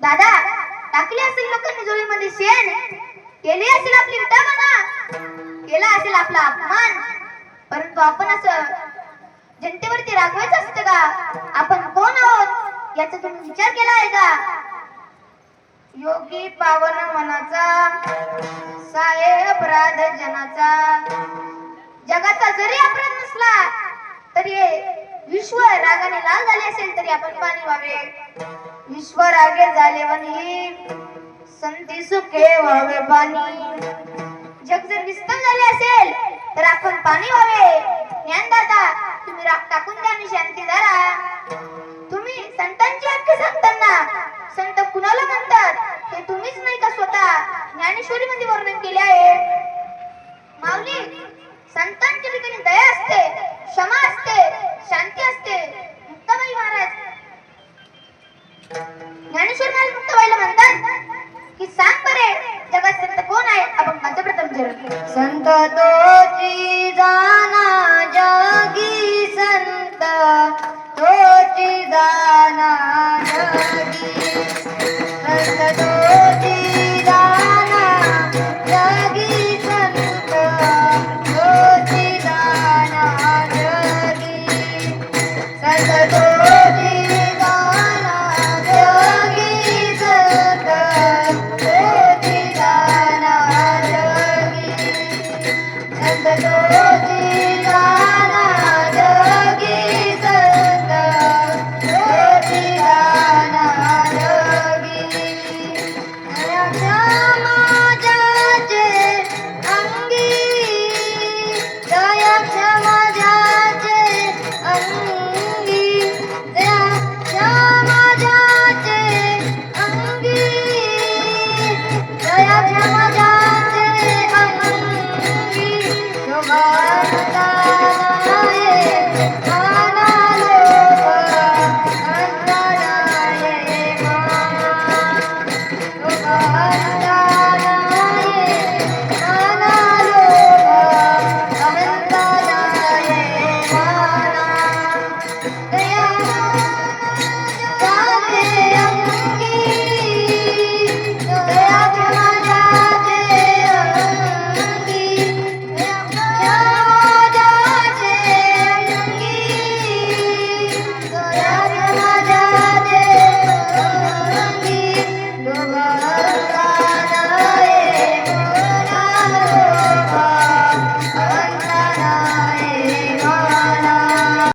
दादा, टाकली असेल लोकांनी जोळीमध्ये शेण, केली असेल आपली विटाळणा, केला असेल आपला अपमान, परंतु आपण असं जनतेवरती रागवायचं असतं का? आपण कोण आहोत याचा तुम्ही विचार केला आहे का? योगी पावन मनाचा, साहेब अपराध जनाचा. जगाचा जरी अपराध नसला तरी विश्व रागाने लाल झाले असेल तरी आपण पाणी व्हावे. विश्व रागे झाले वनी, संती सुखे व्हावे पाणी. जग जर विस्तन झाले असेल तर आपण पाणी व्हावे. ज्ञानदाता, तुम्ही राग टाकून द्या आणि शांती धरा. तुम्ही संतांची हक्क सांगताना संत कुणाला म्हणतात हे तुम्हीच नाही का स्वतः ज्ञानेश्वरी मध्ये वर्णन केले आहे. माऊली, संतांच्या ठिकाणी दया असते, क्षमा असते, शांती असते. मुक्ताबाई महाराज, ज्ञानेश्वर महाराज मुक्ताबाईला म्हणतात की सांग बरे जगात संत कोण आहे? आपण पंचप्रथम विचारू. संत तोची जाना जगी, संत तोची जाना जगी, संत तोची जाना जगी, संत तोची जाना जगी, संत तोची जाना जगी, संत तोची जाना जगी, संत तोची जाना जगी, संत तोची जाना जगी. समाजाचे अंगी, दया समाजाचे अंगी, दया समाजाचे अंगी, दया समाजाचे अंगी. शोभा दानाये